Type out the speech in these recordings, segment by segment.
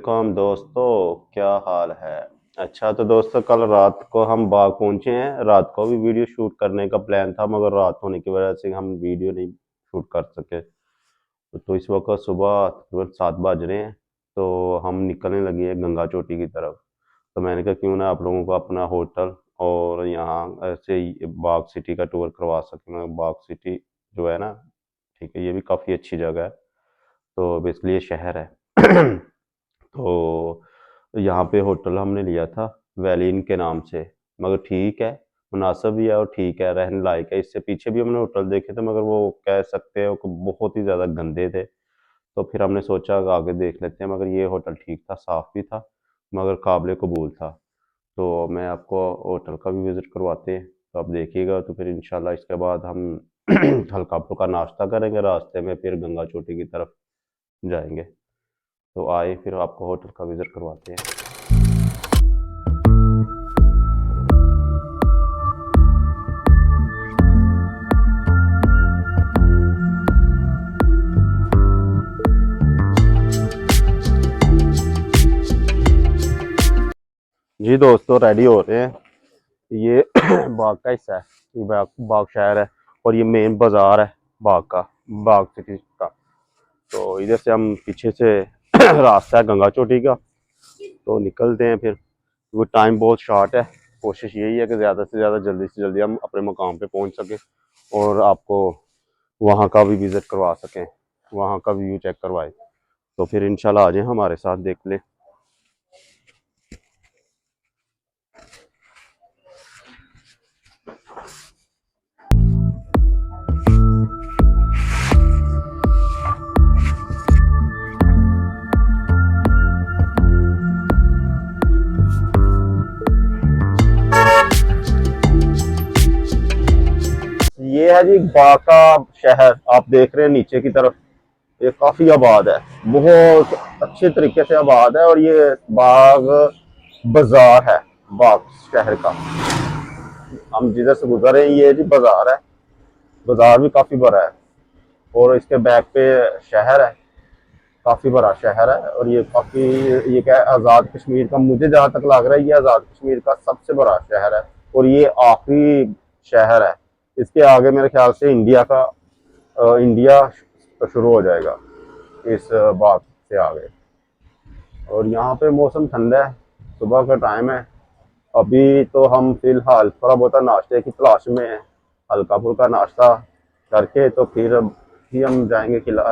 वालेकुम दोस्तों, क्या हाल है। अच्छा तो दोस्तों, कल रात को हम बाग पहुंचे हैं। रात को भी वीडियो शूट करने का प्लान था, मगर रात होने की वजह से हम वीडियो नहीं शूट कर सके। तो इस वक्त सुबह तकरीबन 7 बज रहे हैं। तो हम निकलने लगे हैं गंगा चोटी की तरफ। तो मैंने कहा क्यों ना आप लोगों को अपना होटल और यहाँ ऐसे ही बाग सिटी का टूर करवा सकें। मैं बाग सिटी जो है ना, ठीक है, ये भी काफ़ी अच्छी जगह है। तो बेसिकली ये शहर है। तो यहाँ पे होटल हमने लिया था वैलिन के नाम से। मगर ठीक है, मुनासिब भी है और ठीक है, रहने लायक है। इससे पीछे भी हमने होटल देखे थे, मगर वो कह सकते हैं कि बहुत ही ज़्यादा गंदे थे। तो फिर हमने सोचा कि आगे देख लेते हैं, मगर ये होटल ठीक था, साफ़ भी था, मगर काबिल कबूल था। तो मैं आपको होटल का भी विज़िट करवाते हैं, तो आप देखिएगा। तो फिर इंशाल्लाह इसके बाद हम हल्का फुल्का नाश्ता करेंगे, रास्ते में फिर गंगा चोटी की तरफ जाएंगे। तो आए फिर आपको होटल का विज़िट करवाते हैं। जी दोस्तों, रेडी हो रहे हैं। ये बाग का हिस्सा है, ये बाग शहर है और ये मेन बाजार है बाग का, बाग सिटी का। तो इधर से हम पीछे से रास्ता है गंगा चोटी का, तो निकलते हैं फिर। वो टाइम बहुत शॉर्ट है, कोशिश यही है कि ज़्यादा से ज़्यादा जल्दी से जल्दी हम अपने मकाम पे पहुंच सकें और आपको वहाँ का भी विज़िट करवा सकें, वहाँ का व्यू चेक करवाएं। तो फिर इंशाल्लाह आ जाएं हमारे साथ, देख लें। ये है जी बाग का शहर, आप देख रहे हैं नीचे की तरफ। ये काफी आबाद है, बहुत अच्छे तरीके से आबाद है। और ये बाग बाजार है, बाग शहर का। हम जिधर से गुजर रहे हैं ये जी बाजार है। बाजार भी काफी बड़ा है और इसके बैक पे शहर है, काफी बड़ा शहर है। और ये काफी, ये क्या है, आजाद कश्मीर का, मुझे जहां तक लग रहा है ये आजाद कश्मीर का सबसे बड़ा शहर है और ये आखिरी शहर है। इसके आगे मेरे ख्याल से इंडिया का, इंडिया शुरू हो जाएगा इस बाग से आगे। और यहाँ पे मौसम ठंडा है, सुबह का टाइम है। अभी तो हम फिलहाल थोड़ा बहुत नाश्ते की तलाश में हैं, हल्का फुल्का नाश्ता करके तो फिर ही हम जाएंगे किला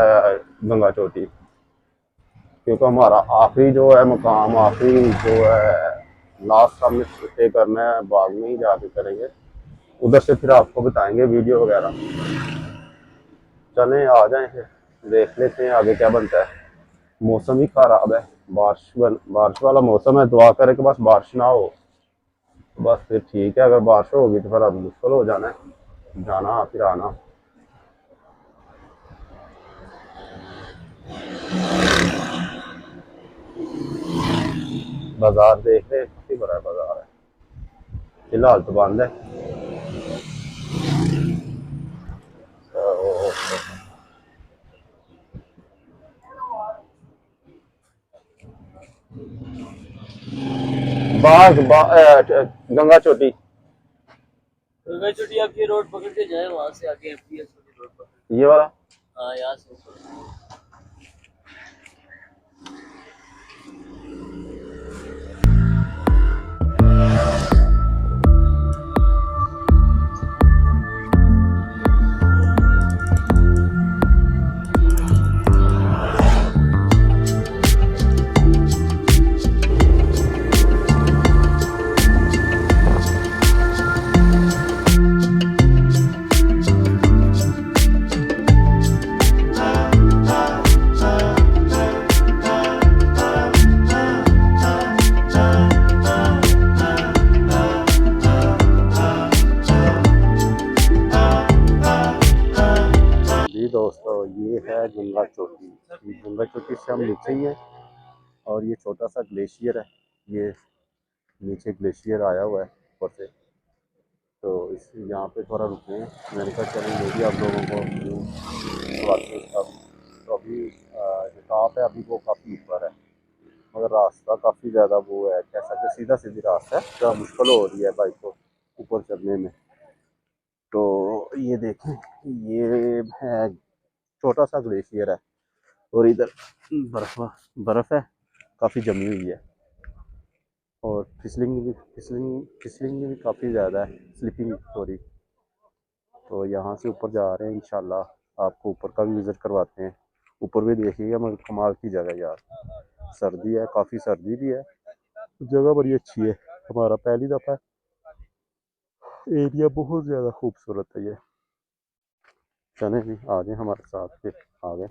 गंगा चोटी। क्योंकि हमारा आखिरी जो है मकाम, आखिरी जो है लास्ट हमने स्टे करना है बाग में ही जाके करेंगे। उधर से फिर आपको बताएंगे वीडियो वगैरह। चलें आ जाएं फिर देख लेते हैं आगे क्या बनता है। मौसम ही खराब है, बारिश वाला मौसम है। दुआ करें कि बस बारिश ना हो, तो बस फिर ठीक है। अगर बारिश होगी तो फिर अब मुश्किल हो जाना है जाना फिर आना। बाजार देख रहे हैं, काफी बड़ा बाजार है, फिलहाल तो बंद है। तो गंगा चोटी। गंगा चोटी आप ये रोड पकड़ के जाए, वहां से आगे एमपीएस वाली रोड पकड़। ये वाला। हाँ, यहाँ से ऊपर। जी दोस्तों, ये है गंगा चोटी। गंगा चोटी से हम नीचे ही है और ये छोटा सा ग्लेशियर है। ये नीचे ग्लेशियर आया हुआ है ऊपर से। तो इस यहाँ पे थोड़ा रुके हैं, मैंने कहा चलें ये भी आप लोगों को करवाते हैं इसका। तो अभी जो टॉप है अभी वो काफ़ी ऊपर है मगर रास्ता काफ़ी ज़्यादा वो है, कह सकते सीधा सीधी रास्ता है, तो मुश्किल हो रही है बाइक को ऊपर चढ़ने में। तो ये देखें, ये है छोटा सा ग्लेशियर है और इधर बर्फ़ है, काफ़ी जमी हुई है और फिसलिंग भी काफ़ी ज़्यादा है, स्लिपिंग सॉरी। तो यहाँ से ऊपर जा रहे हैं इंशाल्लाह, आपको ऊपर का भी विज़िट करवाते हैं। ऊपर भी देखिएगा, मगर कमाल की जगह यार, सर्दी है, काफ़ी सर्दी भी है, जगह बड़ी अच्छी है। हमारा पहली दफ़ा एरिया बहुत ज़्यादा खूबसूरत है ये। चलें जी, आ जाए हमारे साथ, फिर आ गए।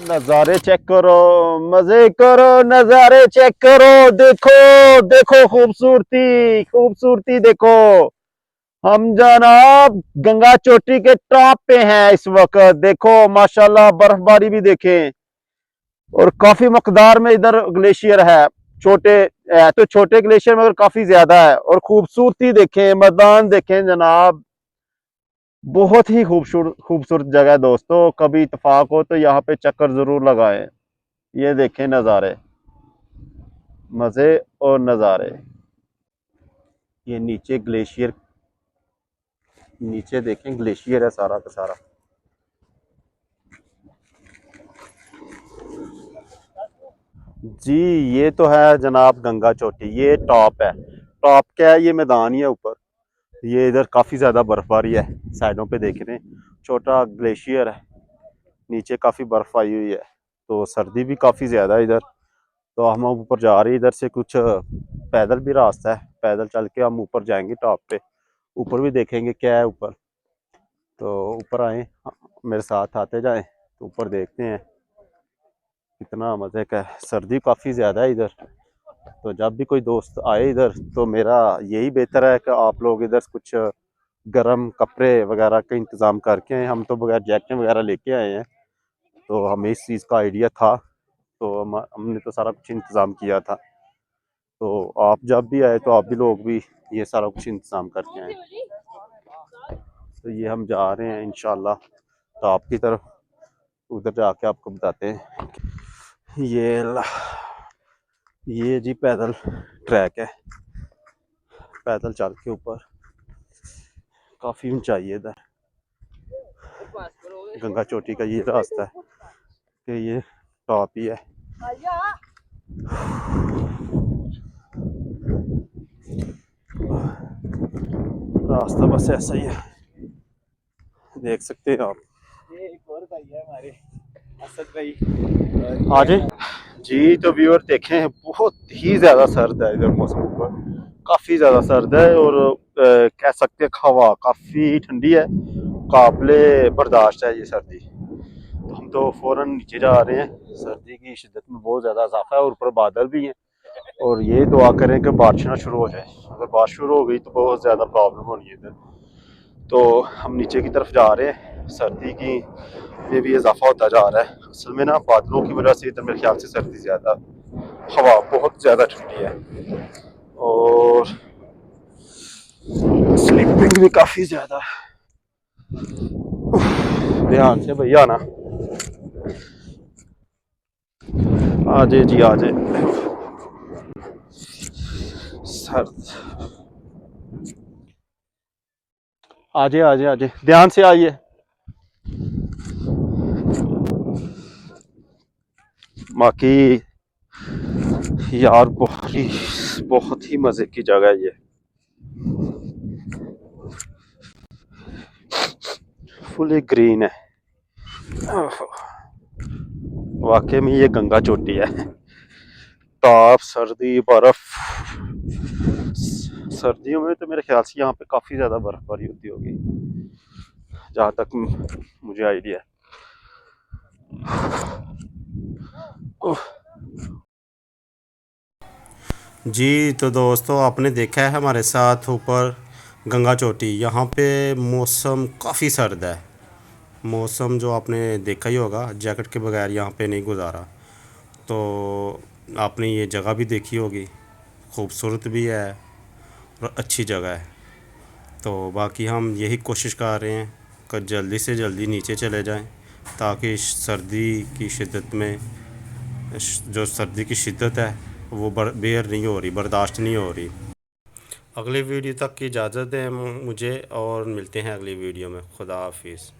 नज़ारे चेक करो, मजे करो, नज़ारे चेक करो, देखो देखो खूबसूरती खूबसूरती देखो। हम जनाब गंगा चोटी के टॉप पे हैं इस वक्त, देखो माशाल्लाह, बर्फबारी भी देखें और काफी मकदार में इधर ग्लेशियर है। छोटे है तो छोटे ग्लेशियर मगर काफी ज्यादा है। और खूबसूरती देखें, मैदान देखें जनाब, बहुत ही खूबसूरत खूबसूरत जगह है दोस्तों। कभी इत्तेफाक हो तो यहाँ पे चक्कर जरूर लगाएं। ये देखें नज़ारे, मजे और नज़ारे। ये नीचे ग्लेशियर, नीचे देखें ग्लेशियर है सारा का सारा। जी, ये तो है जनाब गंगा चोटी, ये टॉप है। टॉप क्या है, ये मैदान ही है ऊपर। ये इधर काफ़ी ज़्यादा बर्फबारी है, साइडों पे देख रहे हैं, छोटा ग्लेशियर है, नीचे काफ़ी बर्फ आई हुई है, तो सर्दी भी काफ़ी ज़्यादा है इधर। तो हम ऊपर जा रहे हैं, इधर से कुछ पैदल भी रास्ता है, पैदल चल के हम ऊपर जाएंगे टॉप पे। ऊपर भी देखेंगे क्या है ऊपर। तो ऊपर आए, मेरे साथ आते जाएं, तो ऊपर देखते हैं कितना मज़े का है। सर्दी काफ़ी ज़्यादा है इधर, तो जब भी कोई दोस्त आए इधर तो मेरा यही बेहतर है कि आप लोग इधर कुछ गर्म कपड़े वगैरह का इंतज़ाम करके आए। हम तो बगैर जैकेट वगैरह लेके आए हैं, तो हमें इस चीज़ का आइडिया था, तो हमने तो सारा कुछ इंतज़ाम किया था। तो आप जब भी आए तो आप भी लोग भी ये सारा कुछ इंतज़ाम करके आए। तो ये हम जा रहे हैं इंशाल्लाह तो आपकी तरफ, उधर जाके आपको बताते हैं। ये जी पैदल ट्रैक है, पैदल चल के ऊपर, काफ़ी ऊंचाई है इधर। गंगा चोटी का ये रास्ता है कि ये टॉप ही है। रास्ता बस ऐसा ही है, देख सकते हैं आप। ये एक और भाई है हमारे, असद भाई। आजे जी, तो व्यूअर देखें, बहुत ही ज़्यादा सर्द है इधर मौसम ऊपर, काफ़ी ज़्यादा सर्द है। और कह सकते हैं हवा काफ़ी ठंडी है, काबिले बर्दाश्त है ये सर्दी। तो हम तो फ़ौरन नीचे जा रहे हैं, सर्दी की शिद्दत में बहुत ज़्यादा इजाफा है और ऊपर बादल भी हैं। और ये दुआ करें कि बारिश ना शुरू हो जाए, अगर बारिश शुरू हो गई तो बहुत ज़्यादा प्रॉब्लम होनी है इधर। तो हम नीचे की तरफ जा रहे हैं, सर्दी की में भी इजाफा होता जा रहा है। असल में ना बादलों की वजह से इधर मेरे ख्याल से सर्दी ज़्यादा, हवा बहुत ज़्यादा ठंडी है और स्लीपिंग भी काफ़ी ज़्यादा है। ध्यान से भैया ना, आ जाए जी आ जाए। सर्द, आ जाए आ जाए आ जाए, ध्यान से आइए। बाकी यार बहुत ही मज़े की जगह है ये, फुली ग्रीन है। वाकई में ये गंगा चोटी है, ताप सर्दी बर्फ। सर्दियों में तो मेरे ख्याल से यहाँ पे काफ़ी ज़्यादा बर्फबारी होती होगी, जहाँ तक मुझे आइडिया है। जी, तो दोस्तों आपने देखा है हमारे साथ ऊपर गंगा चोटी, यहाँ पे मौसम काफ़ी सर्द है। मौसम जो आपने देखा ही होगा, जैकेट के बगैर यहाँ पे नहीं गुजारा। तो आपने ये जगह भी देखी होगी, खूबसूरत भी है और अच्छी जगह है। तो बाकी हम यही कोशिश कर रहे हैं कि जल्दी से जल्दी नीचे चले जाएं, ताकि सर्दी की शिद्दत में जो सर्दी की शिद्दत है वो बेयर नहीं हो रही, बर्दाश्त नहीं हो रही। अगली वीडियो तक की इजाज़त दें मुझे, और मिलते हैं अगली वीडियो में। खुदा हाफिज़।